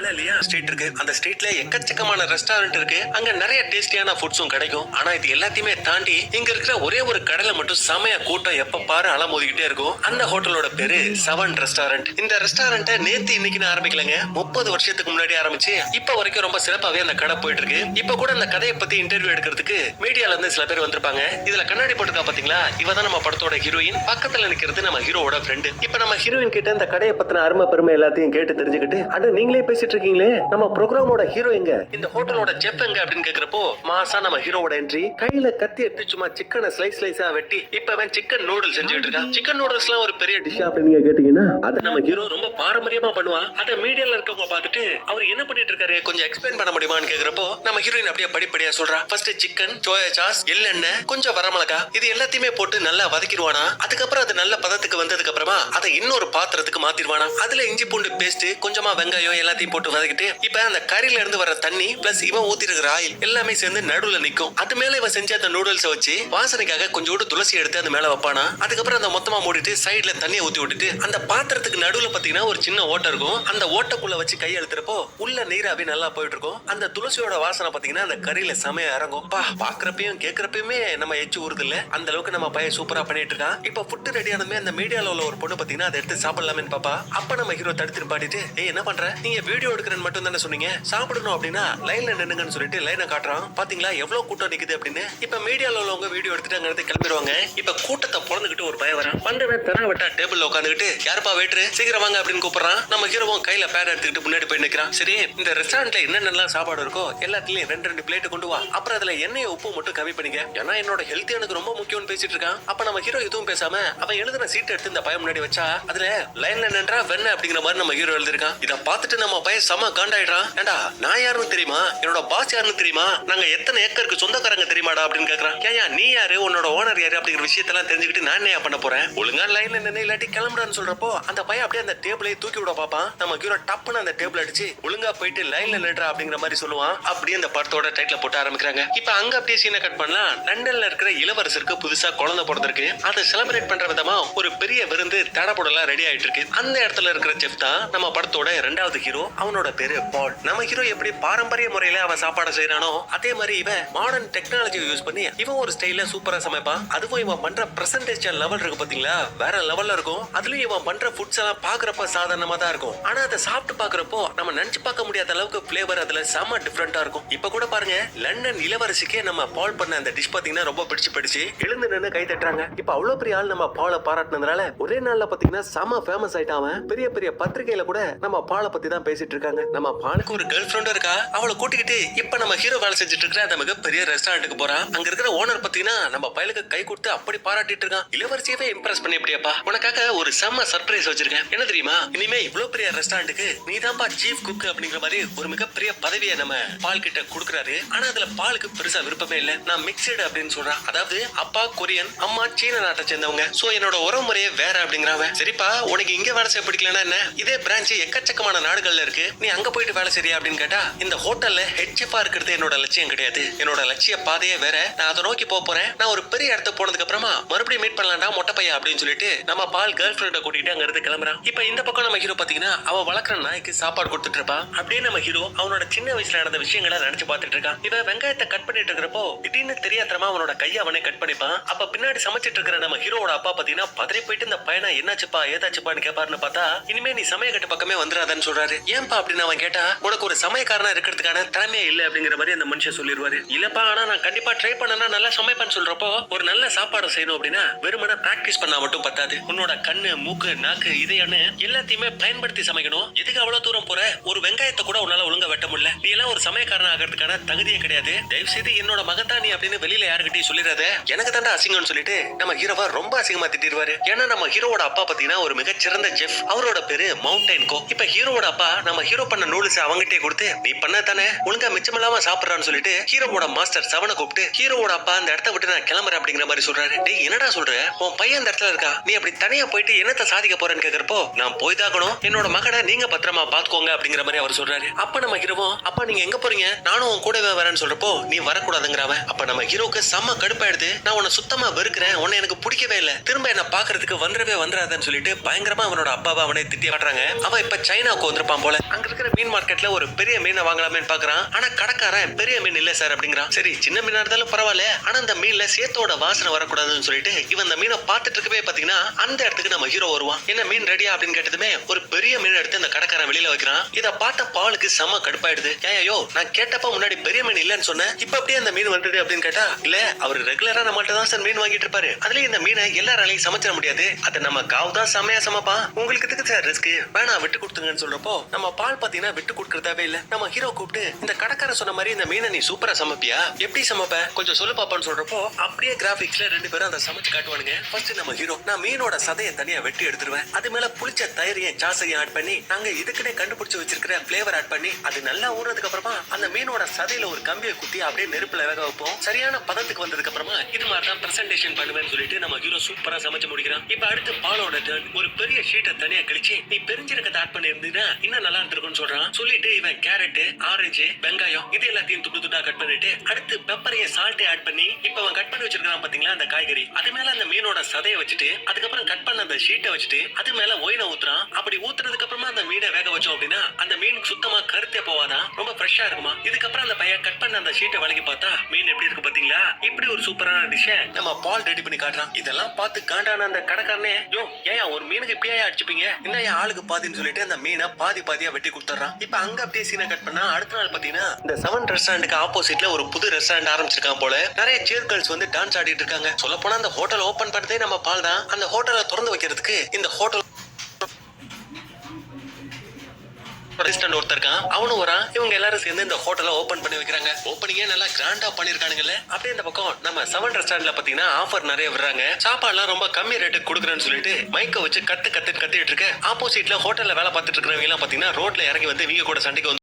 Himalaya street இருக்கு. அந்த ஸ்ட்ரீட்ல எக்கச்சக்கமான ரெஸ்டாரண்ட் இருக்கு. அங்க நிறைய டேஸ்டியான ஃபுட்ஸும் கிடைக்கும். ஆனா இது எல்லாத்தையுமே தாண்டி இங்க இருக்கிற ஒரே ஒரு கடையில மட்டும் செமையா கூட்டம் எப்ப பாரு அலமோதிக்கிட்டே இருக்கும். அந்த ஹோட்டலோட பேரு செவன் ரெஸ்டாரண்ட். இந்த ரெஸ்டாரண்ட் நேத்து இன்னைக்கு ஆரம்பிக்கலங்க, 30 வருஷத்துக்கு முன்னாடி ஆரம்பிச்சு இப்ப வரைக்கும் ரொம்ப சிறப்பாவே அந்த கடை போயிட்டு இருக்கு. இப்ப கூட அந்த கதையை பத்தி இன்டர்வியூ எடுக்கிறதுக்கு மீடியால இருந்து சில பேர் வந்திருப்பாங்க. இதுல கண்ணாடி போட்டுக்கா பாத்தீங்களா, இவதான் நம்ம படத்தோட ஹீரோயின். பக்கத்துல நிக்கிறது நம்ம ஹீரோவோட ஃப்ரெண்டு. இப்ப நம்ம ஹீரோயின் கிட்ட இந்த கடையை பத்தின அருமை பெருமை எல்லாத்தையும் கேட்டு தெரிஞ்சுக்கிட்டு, அட நீங்களே பேசிட்டு இருக்கீங்களே, நம்ம ப்ரோக்ராமோட ஹீரோ எங்க, இந்த ஹோட்டலோட செஃப் எங்க அப்படின்னு கேக்குறப்போ மாசா நம்ம ஹீரோவோட என்ட்ரி. கையில கத்தி எடுத்து சும்மா சிக்கனை ஸ்லைஸ் ஸ்லைஸா வெட்டி இப்ப அவன் சிக்கன் நூடுல்ஸ் செஞ்சுட்டு இருக்கான். சிக்கன் நூடுல்ஸ் எல்லாம் ஒரு பெரிய டிஷ் அப்படின்னு கேட்டீங்கன்னா அதை நம்ம ஹீரோ ரொம்ப பாரம்பரியமா பண்ணுவான். அதை மீடியால இருக்கவங்க பார்த்துட்டு அவர் என்ன பண்ணிட்டு இருக்காரு கொஞ்சம் எக்ஸ்பிளைன் பண்ண முடியுமான்னு கேக்குறப்போ நம்ம ஹீரோயின் அப்படியே படிப்படியா சொல்றா. ஃபர்ஸ்ட் சிக்கன், சோயா சாஸ், எள்ளெண்ணெய், கொஞ்சம் வரமிளகா இது எல்லாத்தையுமே போட்டு நல்லா வதக்கிடுவானா. அதுக்கப்புறம் அது நல்ல பதத்துக்கு வந்ததுக்கு அப்புறமா அதை இன்னொரு பாத்திரத்துக்கு மாத்திடுவானா. அதுல இஞ்சி பூண்டு பேஸ்ட், கொஞ்சமா வெங்காயம் எல்லாத்தையும் போட்டு வதக்கிட்டு இப்ப அந்த கறியில இருந்து வர தண்ணி பிளஸ் இவன் ஊத்தி இருக்கிற ஆயில் எல்லாமே சேர்ந்து நடுவுல நிக்கும். அது மேல இவன் செஞ்ச அந்த நூடுல்ஸ் வச்சு வாசனைக்காக கொஞ்சோண்டு துளசி எடுத்து அது மேல வைப்பானா. அதுக்கப்புறம் அந்த மொத்தமா மூடிட்டு சைடுல தண்ணியை ஊத்தி விட்டுட்டு அந்த பாத்திரத்துக்கு நடுவுல பாத்தீங்கன்னா ஒரு சின்ன ஓட்டை இருக்கும். அந்த ஓட்டைக்குள்ள வச்சு கை அழுத்துறப்போ உள்ள நீராவே நல்லா போயிட்டு இருக்கும். அந்த துளசியோட வாசனை பாத்தீங்கன்னா அந்த கறியில செமையா இறங்கும். பாக்குறப்பையும் கேக்குறப்பயுமே நம்ம எச்சு ஊறுது இல்ல, அந்த அளவுக்கு நம்ம பையன் சூப்பரா பண்ணிட்டு இருக்கான். இப்ப ஃபுட் ரெடி ஆனதுமே அந்த மீடியால உள்ள ஒரு பொண்ணு பாத்தீங்கன்னா அதை எடுத்து சாப்பிடலாமே பாப்பா. அப்ப நம்ம ஹீரோ தடுத்து பாடிட்டு, ஏய் என்ன பண்ற, நீங்க வீடியோ எடுக்கிறேன்னு மட்டும் தானே சொன்னீங்க, சாப்பிடணும் அப்படின்னா லைன்ல நின்னுங்கன்னு சொல்லிட்டு லைனை காட்டுறான். பாத்தீங்களா எவ்வளவு கூட்டம் நிக்குது அப்படின்னு. இப்ப மீடியால உள்ளவங்க வீடியோ எடுத்துட்டு அங்க கிளம்பிடுவாங்க. இப்ப கூட்டத்தை பொழந்துகிட்டு ஒரு பையன் வரான். வந்தவன் தெனாவட்டா டேபிள்ல உட்காந்துக்கிட்டு, யாருப்பா வெயிட்டர் சீக்கிரம் வாங்க அப்படின்னு கூப்பிடுறான். நம்ம ஹீரோவும் கையில பேட் எடுத்துக்கிட்டு முன்னாடி போய் நிக்கிறான். சரி இந்த ரெஸ்டாரண்ட்ல என்னென்னலாம் சாப்பாடு இருக்கோ எல்லாத்துலயும் 2 பிளேட் கொண்டு வா. அப்புறம் அதுல எண்ணெய் உப்பு மட்டும் கம்மி பண்ணிக்க, ஏன்னா என்னோட ஹெல்த் எனக்கு ரொம்ப முக்கியம்னு பேசிட்டு இருக்கான். அப்ப நம்ம ஹீரோ எதுவும் பேசாம அவன் எழுதுன சீட் எடுத்து இந்த பையன் முன்னாடி வச்சா அதுல லைன்ல நின்றா வெண்ண அப்படிங்கிற மாதிரி நம்ம ஹீரோ எழுதிருக்கான். இத பார்த்துட்டு நம்ம பையன் செம காண்டாயிடுறான். ஏண்டா நான் யாருன்னு தெரியுமா, என்னோட பாஸ் யாருன்னு தெரியுமா, நாங்க எத்தனை ஏக்கருக்கு சொந்தக்காரங்க தெரியுமாடா அப்படின்னு கேக்குறான். ஏன் நீ யாரு, உன்னோட ஓனர் யாரு அப்படிங்கிற விஷயத்தெல்லாம் தெரிஞ்சுக்கிட்டு நான் என்ன பண்ண போறேன், ஒழுங்கா லைன்ல நின்று இல்லாட்டி கிளம்புறான்னு சொல்றப்போ அந்த பையன் அப்படியே அந்த டேபிளை தூக்கி விட பாப்பான். நம்ம ஹீரோ டப்புன்னு அந்த டேபிள் அடிச்சு ஒழுங்கா போயிட்டு லைன்ல நின்றா அப்படிங்கிற மாதிரி சொல்லுவான். அப்படியே அந்த படத்தோட டைட்டில் போட்டு ஆரம்பிக்கிறாங்க. இப்ப அங்க அப்படியே சீனை கட் பண்ணலாம். லண்டன்ல இருக்கிற இளவரசருக்கு புதுசா குழந்தை பிறந்திருக்கு. அதை செலிப்ரேட் பண்ற விதமா ஒரு பெரிய விருந்து தடபுடலாம் ரெடி ஆயிட்டு இருக்கு. அந்த இடத்துல இருக்கிற செஃப் தான் நம்ம படத்தோட 2வது ஹீரோ. அவனோட பேரு பால். நம்ம ஹீரோ எப்படி பாரம்பரிய முறையில அவன் சாப்பாடு செய்யறானோ அதே மாதிரி இவன் மாடர்ன் டெக்னாலஜி யூஸ் பண்ணி இவன் ஒரு ஸ்டைல சூப்பரா சமைப்பான். அதுவும் இவன் பண்ற பிரசன்டேஷன் லெவல் இருக்கு பாத்தீங்களா, வேற லெவல்ல இருக்கும். அதுலயும் இவன் பண்ற ஃபுட்ஸ் எல்லாம் பாக்குறப்ப சாதாரணமா தான் இருக்கும். ஆனா அதை சாப்பிட்டு பாக்குறப்போ நம்ம நினைச்சு பார்க்க முடியாத அளவுக்கு பிளேவர் அதுல செம டிஃபரெண்டா இருக்கும். இப்ப கூட பாருங்க, லண்டன் இளவரசிக்கே நம்ம பால் பண்ண அந்த டிஷ் பாத்தீங்கன்னா ரொம்ப பிடிச்சு எழுந்து நின்று கை தட்டுறாங்க. இப்ப அவ்வளவு பெரிய ஆள் நம்ம பாலை பாராட்டினதுனால ஒரே நாள்ல பாத்தீங்கன்னா செம ஃபேமஸ் ஆயிட்டான். பெரிய பெரிய பத்திரிகையில கூட நம்ம பாலை பத்தி தான் பேசிட்டு இருக்காங்க. நம்ம பாலுக்கு ஒரு கேர்ள் ஃப்ரெண்ட் இருக்கா, அவளை கூட்டிக்கிட்டு இப்ப நம்ம ஹீரோ வேலை செஞ்சுட்டு இருக்கிற அந்த மிகப்பெரிய ரெஸ்டாரண்ட்டுக்கு போறான். அங்க இருக்கிற ஓனர் பாத்தீங்கன்னா நம்ம பயலுக்கு கை கொடுத்து அப்படி பாராட்டிட்டு இருக்கான். இளவரசியவே இம்ப்ரெஸ் பண்ணி எப்படியாப்பா, உனக்காக ஒரு செம்ம சர்ப்ரைஸ் வச்சிருக்கேன், என்ன தெரியுமா, இனிமே இவ்வளவு பெரிய ரெஸ்டாரண்ட்டுக்கு நீதான்பா சீஃப் குக் அப்படிங்கிற மாதிரி ஒரு மிகப்பெரிய பதவியை நம்ம பால் கிட்ட கொடுக்குறாரு. ஆனா அதுல பாலுக்கு பெருசா விருப்பமே இல்ல. நான் மிக்சடு அப்படின்னு சொல்றான். அதாவது அப்பா கொரியன், அம்மா சீன நாட்டை சேர்ந்தவங்க. சோ என்னோட உறவு முறையே வேற அப்படிங்கிறாங்க. சரிப்பா உனக்கு இங்க வேலை செய்ய பிடிக்கலன்னா என்ன, இதே பிரான்ச் எக்கச்சக்கமான நாடுகள்ல இருக்கு, நீ அங்க போயிட்டு வேலை செய்யா அப்படின்னு கேட்டா, இந்த ஹோட்டல்ல ஹெட் செஃப்பா இருக்கிறது என்னோட லட்சியம் கிடையாது, என்னோட லட்சிய பாதையே வேற, நான் அதை நோக்கி போறேன். நான் ஒரு பெரிய இடத்துக்கு போனதுக்கு அப்புறமா மறுபடியும் மீட் பண்ணலாம்டா மொட்டை பையா அப்படின்னு சொல்லிட்டு நம்ம பால் கேர்ள் ஃப்ரெண்ட கூட்டிட்டு அங்க இருந்து கிளம்புறான். இப்ப இந்த பக்கம் நம்ம ஹீரோ பாத்தீங்கன்னா அவ வளர்க்குற நாய்க்கு சாப்பாடு கொடுத்துட்டு இருப்பான். அப்படியே நம்ம ஹீரோ அவனோட சின்ன வயசுல நடந்த விஷயங்களை நினைச்சு பார்த்துட்டு இருக்கான். இவன் வெங்காயத்தை கட் பண்ணிட்டு இருக்கிறப்போ திடீர்னு தெரியாதமா அவனோட கையை அவனே கட் பண்ணிப்பான். அப்ப பின்னாடி சமைச்சிட்டு இருக்கிற நம்ம ஹீரோட அப்பா பாத்தீங்கன்னா பதறி போயிட்டு இந்த பையனா என்னாச்சுப்பா ஏதாச்சுப்பான்னு கேப்பாருன்னு பார்த்தா, இனிமே நீ சமயக்கட்டு பக்கமே வந்துடாதன்னு சொல்றாரு. ஏன்பா அப்படின்னு அவன் கேட்டா, உனக்கு ஒரு சமயக்காரனா இருக்கிறதுக்கான திறமையே இல்ல அப்படிங்கிற மாதிரி அந்த மனுஷன் சொல்லிடுவாரு. இல்லப்பா ஆனா நான் கண்டிப்பா ட்ரை பண்ணனா நல்லா சமைப்பேன்னு சொல்றப்போ, ஒரு நல்ல சாப்பாடு செய்யணும் அப்படின்னா வெறுமனே பிராக்டிஸ் பண்ணா மட்டும் பத்தாது, உன்னோட கண்ணு மூக்கு நாக்கு இதையானு எல்லாத்தையுமே பயன்படுத்தி சமைக்கணும். எதுக்கு அவ்வளவு தூரம் போற, ஒரு வெங்காயத்தை கூட உன்னால ஒழுங்கா வெட்ட முடியல, நீ எல்லாம் ஒரு சமயக்காரன் ஆகிறதுக்கான தகுதியே கிடையாது, தயவு செய்து என்னோட மகன் தான் நீ அப்படின்னு வெளியில யாருக்கிட்டையும் சொல்லிடாத, எனக்கு தாண்டா அசிங்கம்னு சொல்லிட்டு நம்ம ஹீரோவா ரொம்ப அசிங்கமா திட்டிடுவாரு. ஏன்னா நம்ம ஹீரோவோட அப்பா பாத்தீங்கன்னா ஒரு மிகச்சிறந்த செஃப், அவரோட பேரு மவுண்டைன் கோ. இப்ப ஹீரோவோட அப்பா நம்ம ஹீரோ பண்ண நூடுல்ஸ் அவங்கிட்டே கொடுத்து நீ பண்ண தானே ஒழுங்கா மிச்சமில்லாம சாப்பிடறான்னு சொல்லிட்டு ஹீரோவோட மாஸ்டர் செவனை கூப்பிட்டு ஹீரோவோட அப்பா அந்த இடத்த விட்டு நான் கிளம்புறேன் அப்படிங்கிற மாதிரி சொல்றாரு. டேய் என்னடா சொல்ற, உன் பையன் அந்த இடத்துல இருக்கா, நீ அப்படி தனியா போயிட்டு என்னத்த சாதிக்க போறேன்னு கேக்குறப்போ, நான் போய் தாக்கணும், என்னோட மகனை நீங்க பத்திரமா பாத்துக்கோங்க அப்படிங்கிற மாதிரி அவர் சொல்றாரு. சொல்றாரு. அப்ப நம்ம ஹீரோவும் அப்பா நீங்க எங்க போறீங்க, நானும் உன் கூடவே வரேன்னு சொல்றப்போ நீ வரக்கூடாதுங்கிறவன். அப்ப நம்ம ஹீரோக்கு செம்ம கடுப்பாயிடுது. நான் உன்னை சுத்தமா வெறுக்கிறேன், உன்னை எனக்கு பிடிக்கவே இல்ல, திரும்ப என்ன பாக்குறதுக்கு வந்துடாதன்னு சொல்லிட்டு பயங்கரமா அவனோட அப்பாவை அவனை திட்டி காட்டுறாங்க. அவன் இப்ப சைனாவுக்கு வந்திருப்பான் போல. அங்க இருக்கிற மீன் மார்க்கெட்ல ஒரு பெரிய மீனை வாங்கலாமேன்னு பாக்குறான். ஆனா கடைக்காரன் பெரிய மீன் இல்ல சார் அப்படிங்கிறான். சரி சின்ன மீனா இருந்தாலும் பரவாயில்ல, ஆனா அந்த மீன்ல சேத்தோட வாசனை வரக்கூடாதுன்னு சொல்லிட்டு இவன் அந்த மீனை பார்த்துட்டு இருக்கவே பாத்தீங்கன்னா அந்த இடத்துக்கு நம்ம ஹீரோ வருவான். என்ன மீன் ரெடியா அப்படின்னு கேட்டதுமே ஒரு பெரிய மீன் எடுத்து அந்த கடைக்காரன் வெளியில வைக்கிறான். இத பார்த்த பாலுக்கு செம்ம கடுப்பாயிடுது. ஏயோ நான் கேட்டப்ப முன்னாடி பெரிய மீன் இல்லன்னு சொன்னேன், இப்ப அப்படியே அந்த மீன் வந்தது அப்படின்னு கேட்டா இல்ல அவர் ரெகுலரா நம்மள்ட்ட தான் சார் மீன் வாங்கிட்டு இருப்பாரு, அதுலயும் இந்த மீனை எல்லாராலையும் சமைச்சிட முடியாது, அதை நம்ம காவு தான் செமையா சமைப்பான், உங்களுக்கு எதுக்கு சார் ரிஸ்க், வேணா விட்டு கொடுத்துங்கன்னு சொல்றப்போ நம்ம பால் பாத்தீங்கன்னா விட்டு கொடுக்கறதாவே இல்ல. நம்ம ஹீரோ கூப்பிட்டு இந்த கடைக்காரன் சொன்ன மாதிரி இந்த மீனை நீ சூப்பரா சமைப்பியா, எப்படி சமைப்ப கொஞ்சம் சொல்லு பாப்பான்னு சொல்றப்போ அப்படியே கிராபிக்ஸ்ல ரெண்டு பேரும் அதை சமைச்சு காட்டுவானுங்க. ஃபர்ஸ்ட் நம்ம ஹீரோ நான் மீனோட சதையை தனியா வெட்டி எடுத்துருவேன், அது மேல புளிச்ச தயிரையும் சாசையும் ஆட் பண்ணி நாங்க இதுக்குனே கண்டுபிடிச்சு வச்சிருக்கிற பிளேவர் ஆட் பண்ணி அது நல்லா ஊறதுக்கு அப்புறமா அந்த மீனோட சதையில ஒரு கம்பியை குத்தி அப்படியே நெருப்புல வேக வைப்போம். சரியான பதத்துக்கு வந்ததுக்கு அப்புறமா இது மாதிரி தான் பிரசன்டேஷன் பண்ணுவேன்னு சொல்லிட்டு நம்ம ஹீரோ சூப்பரா சமைச்சு முடிக்கிறான். இப்ப அடுத்து பாலோட டர்ன். ஒரு பெரிய ஷீட்டை தனியா கிழிச்சு நீ பெருஞ்சீரகத்தை ஆட் பண்ணி இருந்தீங்கன்னா இன்னும் நல்லா இருந்திருக்கும்னு சொல்றான். சொல்லிட்டு இவன் கேரட், ஆரஞ்சு, வெங்காயம் இது எல்லாத்தையும் துண்டு துண்டா கட் பண்ணிட்டு அடுத்து பெப்பரையும் சால்ட்டை ஆட் பண்ணி இப்ப அவன் கட் பண்ணி வச்சிருக்கான் பாத்தீங்களா அந்த காய்கறி, அது மேல அந்த மீனோட சதையை வச்சுட்டு அதுக்கப்புறம் கட் பண்ண அந்த ஷீட்டை வச்சுட்டு அது மேல ஒயினை ஊத்துறான். அப்படி ஊத்துறதுக்கு அப்புறமா அந்த மீனை வேக வச்சோம் அப்படின்னா அந்த மீனுக்கு சுத்தமா கருத்தே போவாதான், ரொம்ப ஃப்ரெஷ்ஷா இருக்குமா. இதுக்கப்புறம் அந்த பையன் கட் பண்ண அந்த ஷீட்டை வளைக்கி பார்த்தா மீன் எப்படி இருக்கு பாத்தீங்களா. இப்படி ஒரு சூப்பரான டிஷ் நம்ம பால் ரெடி பண்ணி காட்டுறான். இதெல்லாம் பார்த்து காண்டான அந்த கடைக்காரனே யோ ஏன் ஒரு மீனுக்கு இப்படியே அடிச்சுப்பீங்க, இந்த ஆளுக்கு பாதின்னு சொல்லிட்டு அந்த மீனை பாதி பாதியா வெட்டி கொடுத்துறான். இப்ப அங்க அப்படியே சீனை கட் பண்ணா அடுத்த நாள் பாத்தீங்கன்னா இந்த 7 ரெஸ்டாரண்ட்டுக்கு ஆப்போசிட்ல ஒரு புது ரெஸ்டாரண்ட் ஆரம்பிச்சிருக்கான் போல. நிறைய சேர் கேர்ள்ஸ் வந்து டான்ஸ் ஆடிட்டு இருக்காங்க. சொல்ல போனா அந்த ஹோட்டல் ஓபன் பண்ணதே நம்ம பால் தான். அந்த ஹோட்டலை திறந்து வைக்கிறதுக்கு இந்த ஹோட்டல் ரெஸ்டாரண்ட் ஒருத்தர் இருக்கான், அவனும் வரான். இவங்க எல்லாரும் சேர்ந்து இந்த ஹோட்டலை ஓபன் பண்ணி வைக்கிறாங்க. ஓப்பனிங்கே நல்லா கிராண்டா பண்ணிருக்கானுங்கல்ல. அப்படியே இந்த பக்கம் நம்ம 7 ரெஸ்டாரண்ட்ல பாத்தீங்கன்னா ஆஃபர் நிறைய விடுறாங்க. சாப்பாடுலாம் ரொம்ப கம்மி ரேட்டுக்கு கொடுக்குறேன்னு சொல்லிட்டு மைக்க வச்சு கத்திட்டு இருக்க. ஆப்போசிட்ல ஹோட்டல்ல வேலை பார்த்துட்டு இருக்கிறவங்க எல்லாம் பாத்தீங்கன்னா ரோட்ல இறங்கி வந்து இவங்க கூட சண்டைக்கு வந்து